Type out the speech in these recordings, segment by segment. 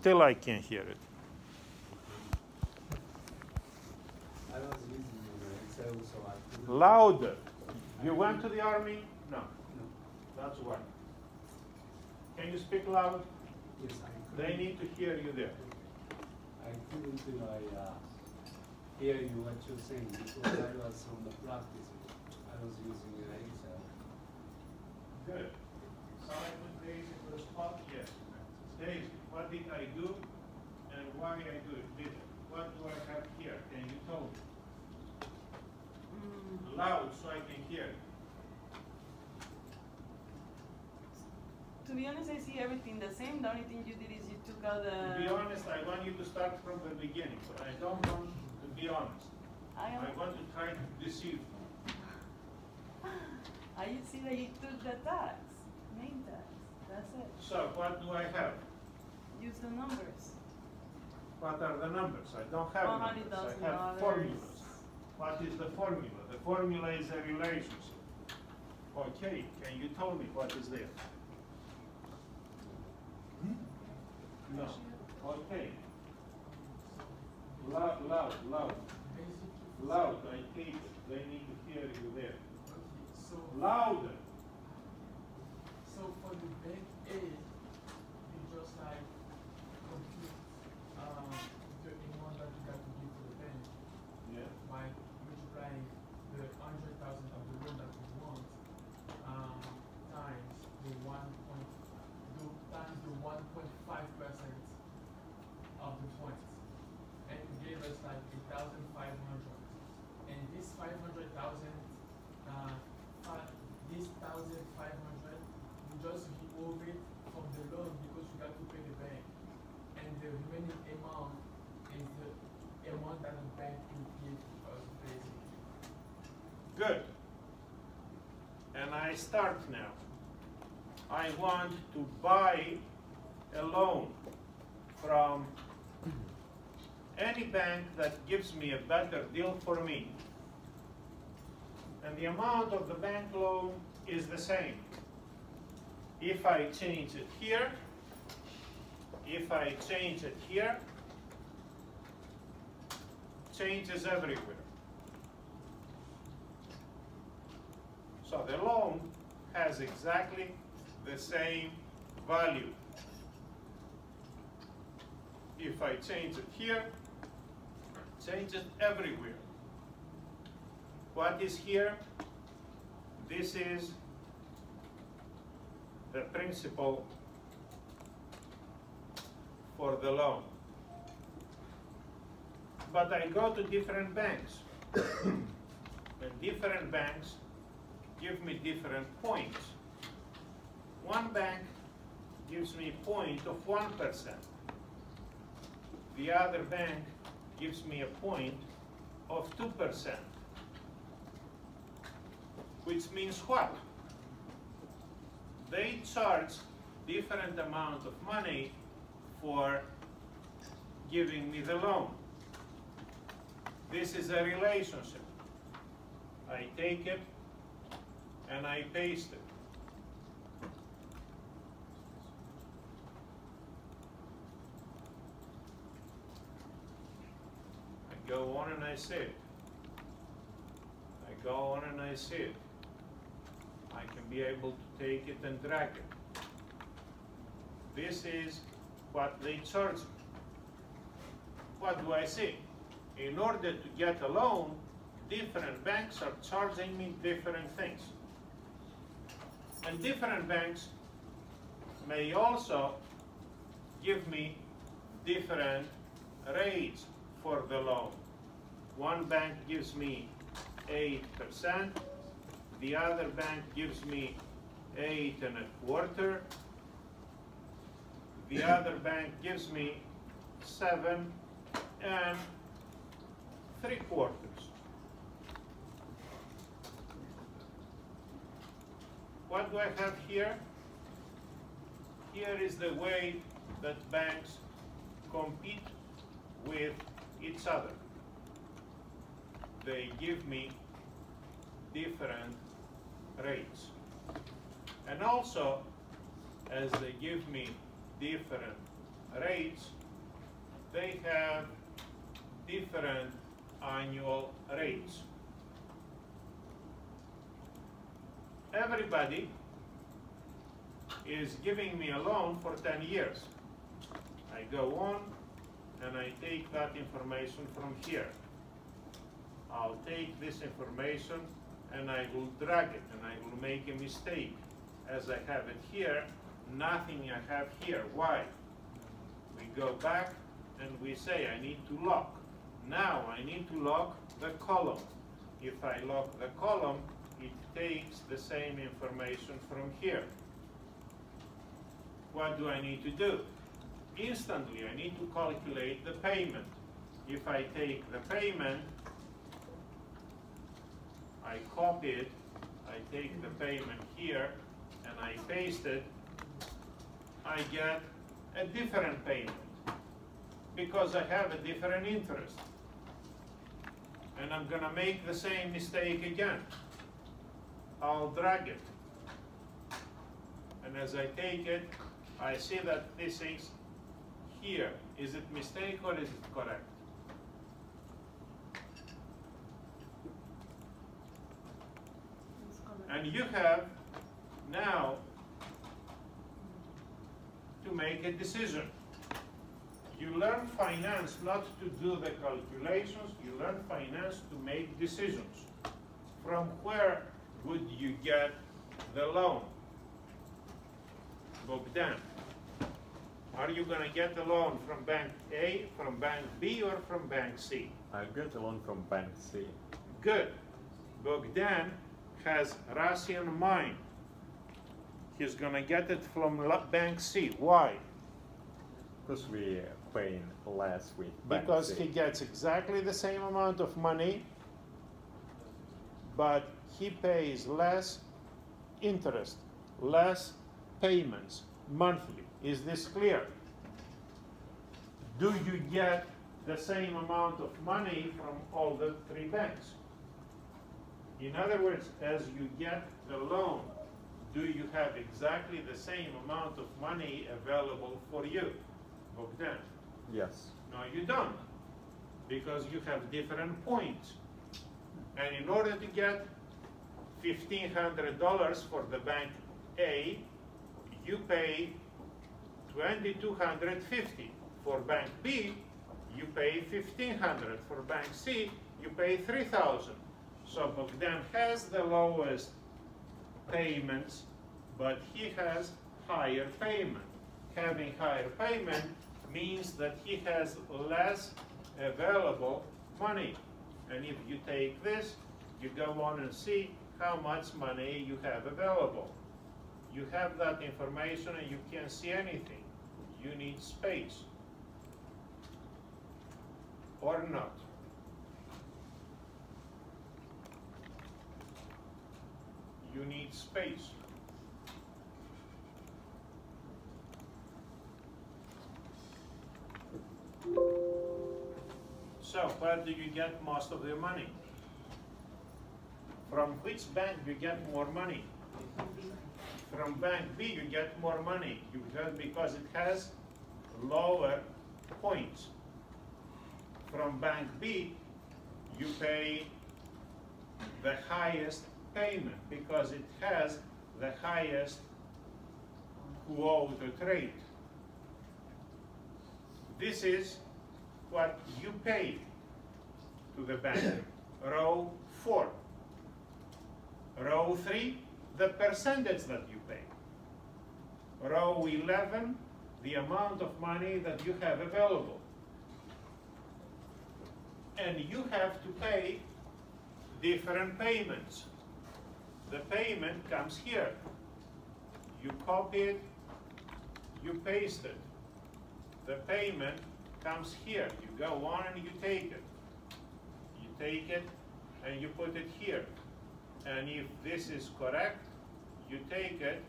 Still I can't hear it. I was using Excel, so I couldn't. Louder. You went to the army? No. No. That's why. Can you speak loud? Yes, I couldn't. They need to hear you there. I couldn't hear you what you're saying because I was on the practice. I was using Excel. Good. So I put days into the spot? Yes. Days, what did I do and why I do it? What do I have here? Can you tell me? Loud so I can hear. To be honest, I see everything the same. The only thing you did is you took out the... To be honest, I want you to start from the beginning, but I don't want to be honest. I want to try to deceive you. I see that you took the tax, main tax. That's it. So what do I have? Use the numbers. What are the numbers? I don't have numbers. I have formulas. What is the formula? The formula is a relationship. Okay, can you tell me what is there? No. Okay. Loud, loud, loud. Loud, I take it. They need to hear you there. So Louder. So for the bank A, you just like complete the amount that you got to give to the bank Yeah. by multiplying the 100,000 of the loan that you want times the 1.5% of the points, and it gave us like 1,500. And this 500,000, this 1,500, we just remove it from the loan because we got to pay the bank, and the remaining amount is the amount that the bank will give us basically. Good. And I start now. I want to buy a loan from any bank that gives me a better deal for me. And the amount of the bank loan is the same. If I change it here, if I change it here, changes everywhere. So the loan has exactly the same value. If I change it here, change it everywhere. What is here? This is the principal for the loan. But I go to different banks. And different banks give me different points. One bank gives me a point of 1%. The other bank gives me a point of 2%. Which means what? They charge different amount of money for giving me the loan. This is a relationship. I take it and I paste it. I go on and I see it. I go on and I see it. I can be able to take it and drag it. This is what they charge me. What do I see? In order to get a loan, different banks are charging me different things. And different banks may also give me different rates for the loan. One bank gives me 8%, the other bank gives me 8.25%, the other bank gives me 7.75%. What do I have here? Here is the way that banks compete with each other. They give me different rates. And also, as they give me different rates, they have different annual rates. Everybody is giving me a loan for 10 years. I go on and I take that information from here. I'll take this information and I will drag it and I will make a mistake. As I have it here, nothing I have here. Why? We go back and we say I need to lock. Now I need to lock the column. If I lock the column, it takes the same information from here. What do I need to do? Instantly, I need to calculate the payment. If I take the payment, I copy it, I take the payment here, and I paste it, I get a different payment because I have a different interest. And I'm going to make the same mistake again. I'll drag it. And as I take it, I see that this is here. Is it mistake or is it correct? And you have now to make a decision. You learn finance not to do the calculations, you learn finance to make decisions. From where would you get the loan? Bogdan, are you going to get the loan from Bank A, from Bank B, or from Bank C? I'll get a loan from Bank C. Good. Bogdan has Russian mind. He's going to get it from Bank C. Why? Because we paying less with Bank Because C. he gets exactly the same amount of money, but he pays less interest, less payments monthly. Is this clear? Do you get the same amount of money from all the three banks? In other words, as you get the loan, do you have exactly the same amount of money available for you, Bogdan? Yes. No, you don't, because you have different points. And in order to get $1,500 for the Bank A, you pay $2,250. For Bank B, you pay $1,500. For Bank C, you pay $3,000. So Bogdan has the lowest payments, but he has higher payment. Having higher payment means that he has less available money. And if you take this, you go on and see how much money you have available. You have that information and you can't see anything. You need space. Or not. You need space. So, where do you get most of your money? From which bank do you get more money? From Bank B you get more money. You get because it has lower points. From Bank B you pay the highest payment because it has the highest quoted rate. This is what you pay to the bank. Row 4. Row 3, the percentage that you pay. Row 11, the amount of money that you have available. And you have to pay different payments. The payment comes here. You copy it, you paste it. The payment comes here. You go on and you take it. You take it and you put it here. And if this is correct, you take it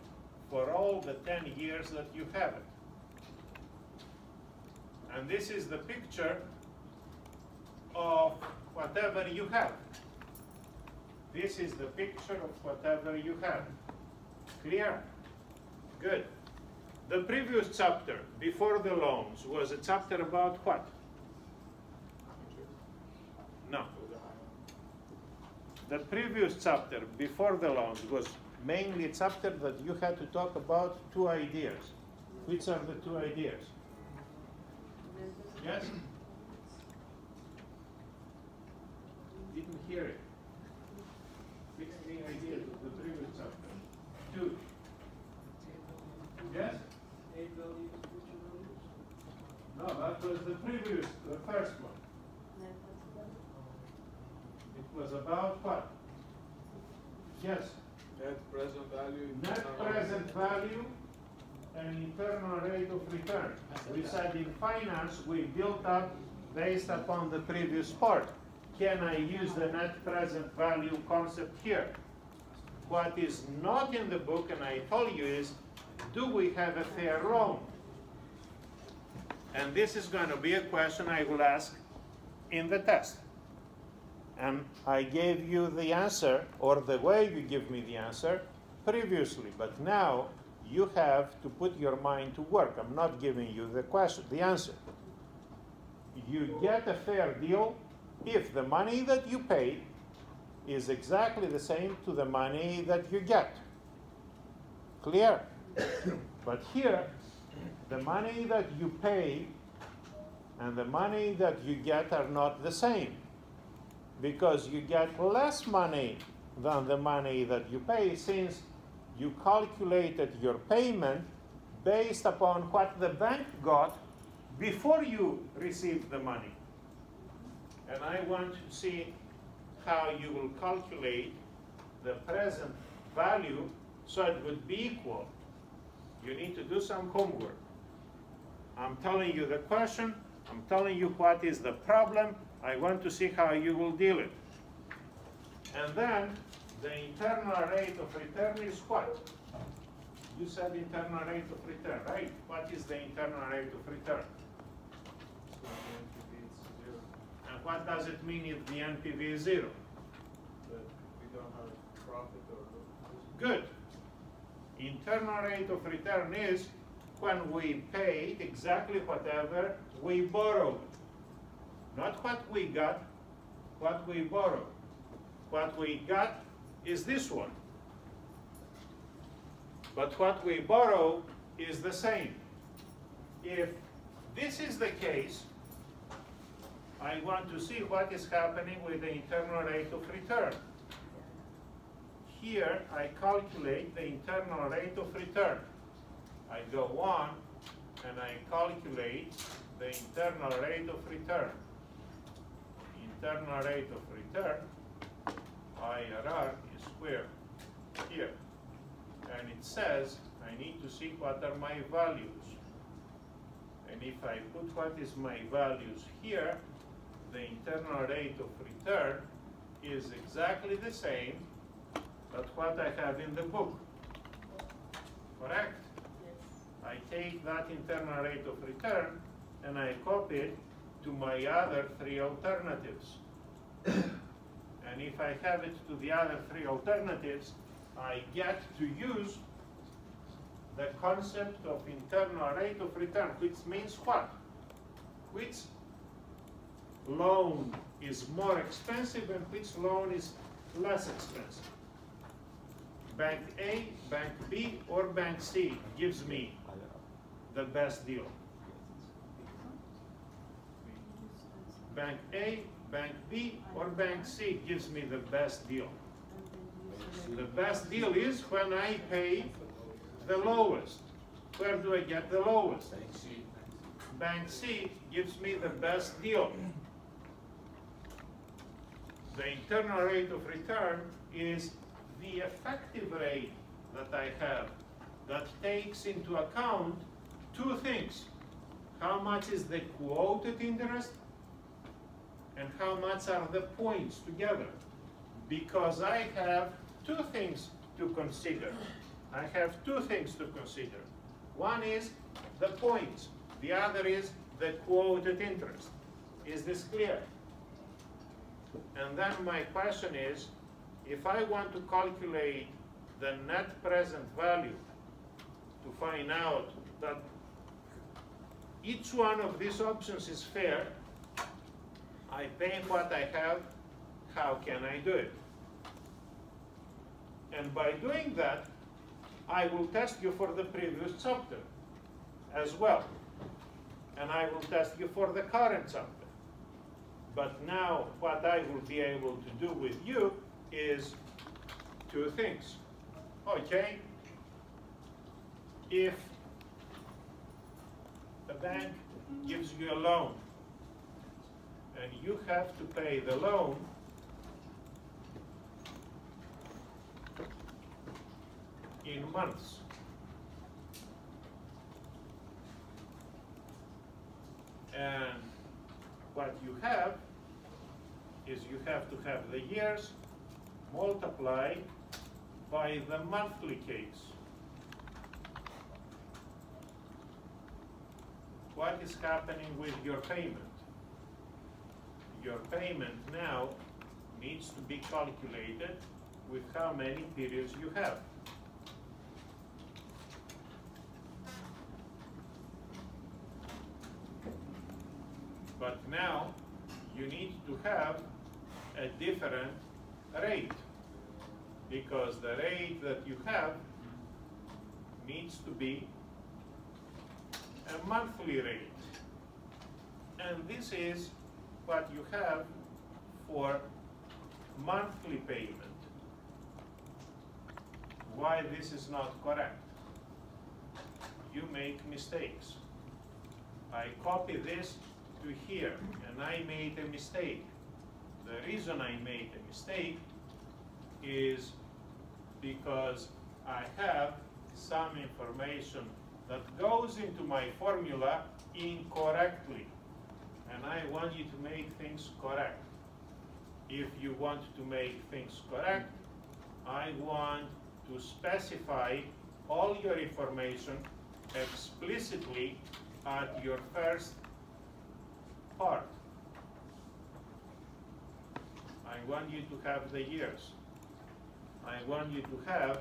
for all the 10 years that you have it. And this is the picture of whatever you have. This is the picture of whatever you have. Clear? Good. The previous chapter, before the loans, was a chapter about what? No. The previous chapter, before the loans, was mainly a chapter that you had to talk about two ideas. Which are the two ideas? Yes? Didn't hear it. Which the ideas of the previous chapter? Two. Yes? No, that was the previous, the first one. It was about what? Yes? Net present value. Net present value and internal rate of return. We said in finance we built up based upon the previous part. Can I use the net present value concept here? What is not in the book, and I told you, is do we have a fair loan? And this is going to be a question I will ask in the test. And I gave you the answer, or the way you give me the answer, previously. But now you have to put your mind to work. I'm not giving you the question, the answer. You get a fair deal if the money that you pay is exactly the same to the money that you get. Clear? But here, the money that you pay and the money that you get are not the same, because you get less money than the money that you pay, since you calculated your payment based upon what the bank got before you received the money. And I want to see how you will calculate the present value so it would be equal. You need to do some homework. I'm telling you the question, I'm telling you what is the problem, I want to see how you will deal it. And then the internal rate of return is what? You said internal rate of return, right? What is the internal rate of return? And what does it mean if the NPV is 0? That we don't have profit or loss. Good. Internal rate of return is when we paid exactly whatever we borrowed. Not what we got, what we borrowed. What we got is this one. But what we borrow is the same. If this is the case, I want to see what is happening with the internal rate of return. Here, I calculate the internal rate of return. I go on and I calculate the internal rate of return. Internal rate of return, IRR, is square here. And it says I need to see what are my values. And if I put what is my values here, the internal rate of return is exactly the same as what I have in the book. Correct? Yes. I take that internal rate of return and I copy it to my other three alternatives. And if I have it to the other three alternatives, I get to use the concept of internal rate of return, which means what? Which loan is more expensive and which loan is less expensive? Bank A, Bank B, or Bank C gives me the best deal? Bank A, Bank B, or Bank C gives me the best deal? The best deal is when I pay the lowest. Where do I get the lowest? Bank C gives me the best deal. The internal rate of return is the effective rate that I have that takes into account two things. How much is the quoted interest and how much are the points together? Because I have two things to consider. I have two things to consider. One is the points. The other is the quoted interest. Is this clear? And then my question is, if I want to calculate the net present value to find out that each one of these options is fair, I pay what I have, how can I do it? And by doing that, I will test you for the previous chapter as well. And I will test you for the current chapter. But now what I will be able to do with you is two things. Okay, if the bank gives you a loan and you have to pay the loan in months, and what you have is you have to have the years multiplied by the monthly case. What is happening with your payment? Your payment now needs to be calculated with how many periods you have. But now you need to have a different rate, because the rate that you have needs to be a monthly rate. And this is what you have for monthly payment. Why this is not correct? You make mistakes. I copy this to here, and I made a mistake. The reason I made a mistake is because I have some information that goes into my formula incorrectly, and I want you to make things correct. If you want to make things correct, I want to specify all your information explicitly at your first part. I want you to have the years. I want you to have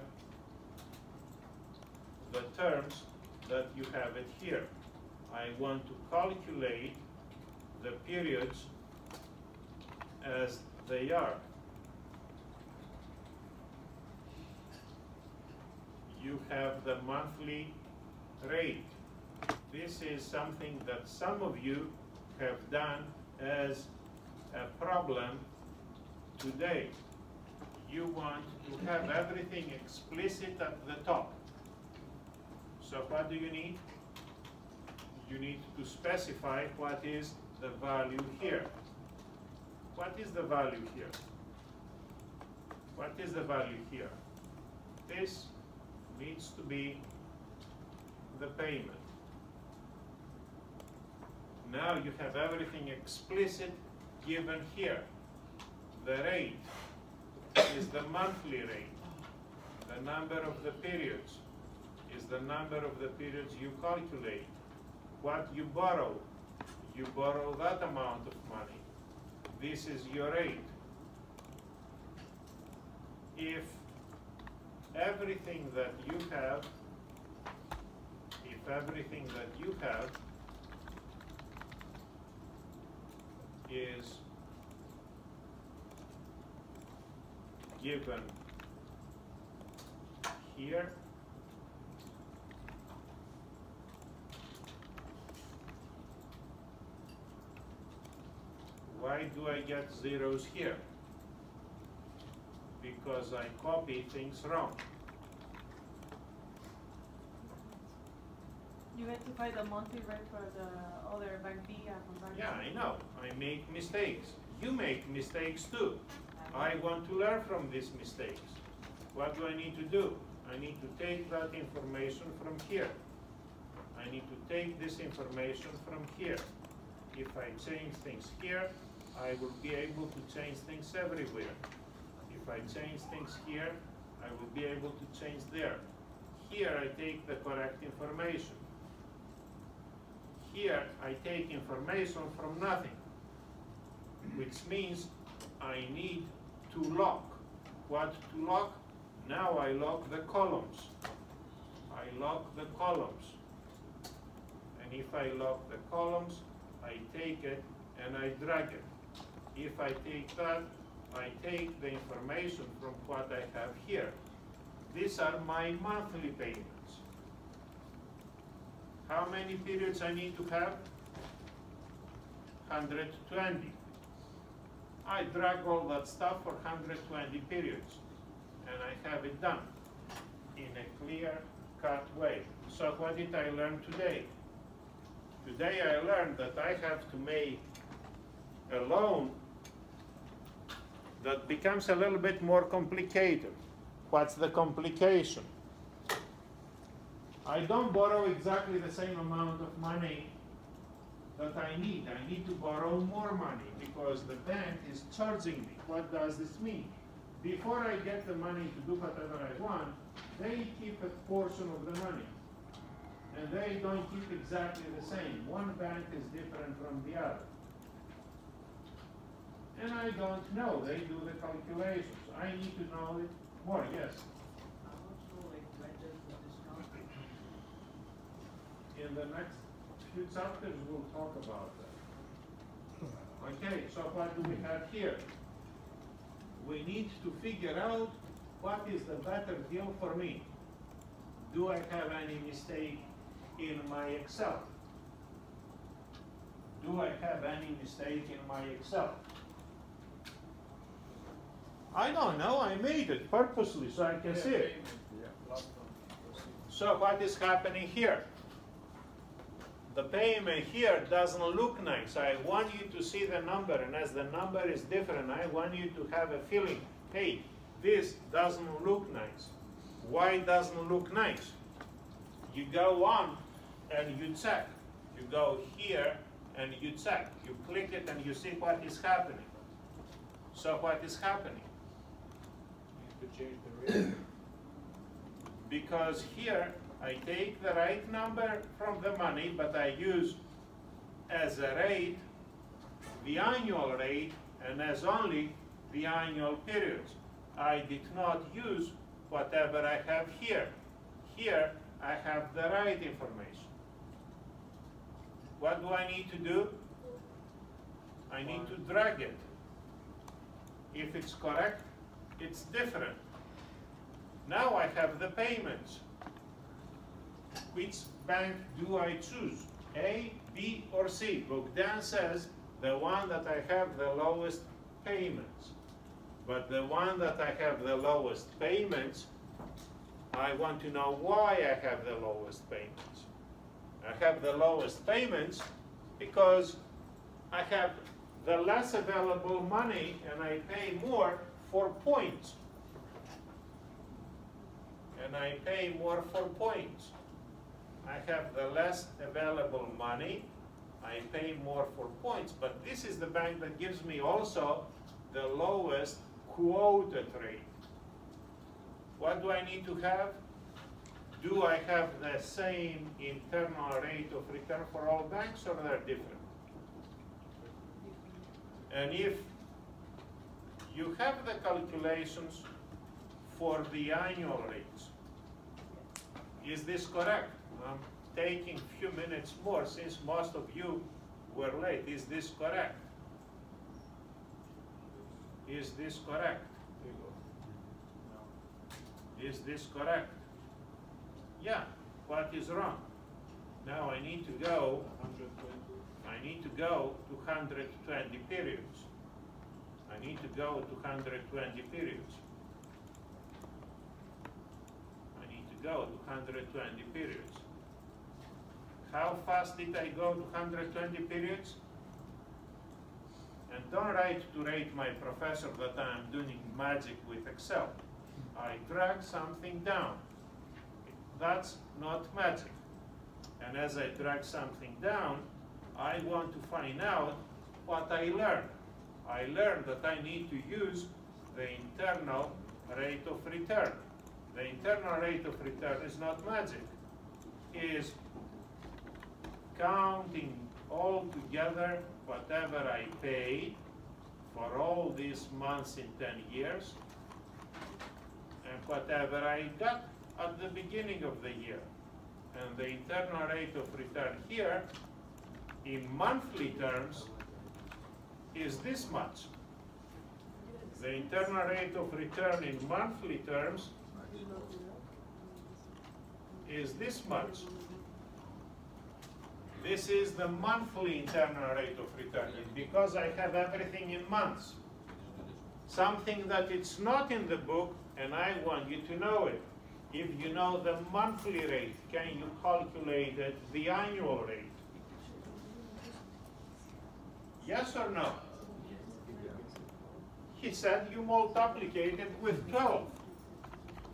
the terms that you have it here. I want to calculate the periods as they are. You have the monthly rate. This is something that some of you have done as a problem today. You want to have everything explicit at the top. So what do you need? You need to specify what is the value here. What is the value here? What is the value here? This needs to be the payment. Now you have everything explicit given here. The rate is the monthly rate. The number of the periods is the number of the periods you calculate. What you borrow that amount of money. This is your rate. If everything that you have is given here, why do I get zeros here? Because I copy things wrong. You had to find the monthly rate for the other bank B from bank C. Yeah, I know. I make mistakes. You make mistakes too. I want to learn from these mistakes. What do I need to do? I need to take that information from here. I need to take this information from here. If I change things here, I will be able to change things everywhere. If I change things here, I will be able to change there. Here I take the correct information. Here I take information from nothing, which means I need to lock. What to lock? Now I lock the columns. I I lock the columns. And if I lock the columns, I take it and I drag it. If I take that, I take the information from what I have here. These are my monthly payments. How many periods I need to have? 120. I drag all that stuff for 120 periods, and I have it done in a clear-cut way. So what did I learn today? Today I learned that I have to make a loan that becomes a little bit more complicated. What's the complication? I don't borrow exactly the same amount of money that I need. I need to borrow more money because the bank is charging me. What does this mean? Before I get the money to do whatever I want, they keep a portion of the money. And they don't keep exactly the same. One bank is different from the other. And I don't know. They do the calculations. I need to know it more. Yes? In the next few chapters, we'll talk about that. Okay, so what do we have here? We need to figure out what is the better deal for me. Do I have any mistake in my Excel? Do I have any mistake in my Excel? I don't know. I made it purposely so I can see it. So what is happening here? The payment here doesn't look nice. I want you to see the number, and as the number is different, I want you to have a feeling, hey, this doesn't look nice. Why it doesn't look nice? You go on and you check. You go here and you check. You click it and you see what is happening. So what is happening? You could change the rate. Because here I take the right number from the money, but I use as a rate the annual rate and as only the annual periods. I did not use whatever I have here. Here I have the right information. What do I need to do? I need to drag it. If it's correct, it's different. Now I have the payments. Which bank do I choose? A, B, or C? Bogdan says the one that I have the lowest payments. But the one that I have the lowest payments, I want to know why I have the lowest payments. I have the lowest payments because I have the less available money and I pay more for points. And I pay more for points. I have the less available money, I pay more for points, but this is the bank that gives me also the lowest quoted rate. What do I need to have? Do I have the same internal rate of return for all banks, or they're different? And if you have the calculations for the annual rates, is this correct? I'm taking a few minutes more since most of you were late. Is this correct? Is this correct? Is this correct? Yeah. What is wrong? Now I need to go. 120. I need to go to 120 periods. I need to go to 120 periods. I need to go to 120 periods. How fast did I go to 120 periods? And don't write to rate my professor that I'm doing magic with Excel. I drag something down. That's not magic. And as I drag something down, I want to find out what I learned. I learned that I need to use the internal rate of return. The internal rate of return is not magic. It is counting all together whatever I paid for all these months in 10 years and whatever I got at the beginning of the year. and the internal rate of return here in monthly terms is this much. The internal rate of return in monthly terms is this much. This is the monthly internal rate of return, because I have everything in months. Something that it's not in the book, and I want you to know it. If you know the monthly rate, can you calculate it, the annual rate? Yes or no? He said you multiplicate it with 12.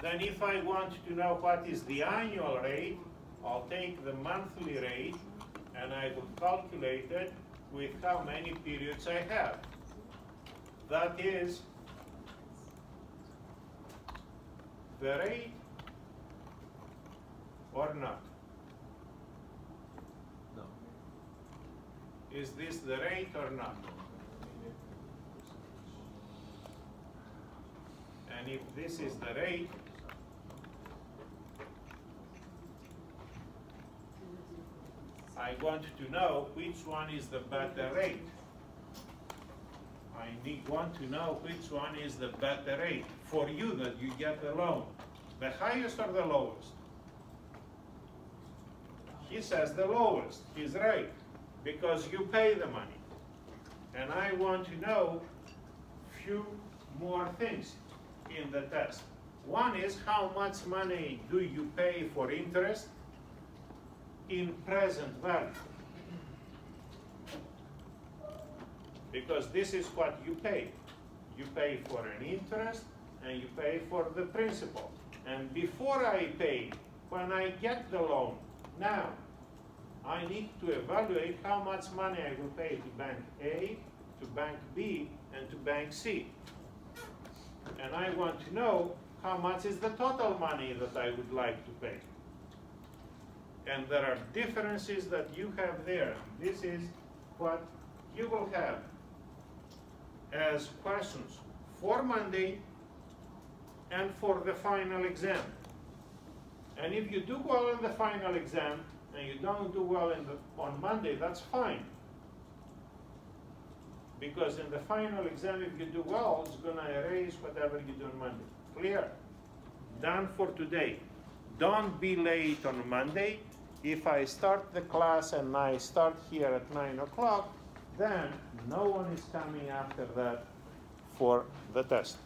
Then if I want to know what is the annual rate, I'll take the monthly rate and I will calculate it with how many periods I have. That is the rate or not? No. Is this the rate or not? And if this is the rate, I want to know which one is the better rate. I want to know which one is the better rate for you that you get the loan. The highest or the lowest? He says the lowest. He's right, because you pay the money. And I want to know few more things in the test. One is how much money do you pay for interest in present value? Because this is what you pay. You pay for an interest and you pay for the principal. And before I pay, when I get the loan, now I need to evaluate how much money I will pay to bank A, to bank B, and to bank C. And I want to know how much is the total money that I would like to pay. And there are differences that you have there. This is what you will have as questions for Monday and for the final exam. And if you do well in the final exam and you don't do well on Monday, that's fine. Because in the final exam, if you do well, it's going to erase whatever you do on Monday. Clear? Done for today. Don't be late on Monday. If I start the class and I start here at 9 o'clock, then no one is coming after that for the test.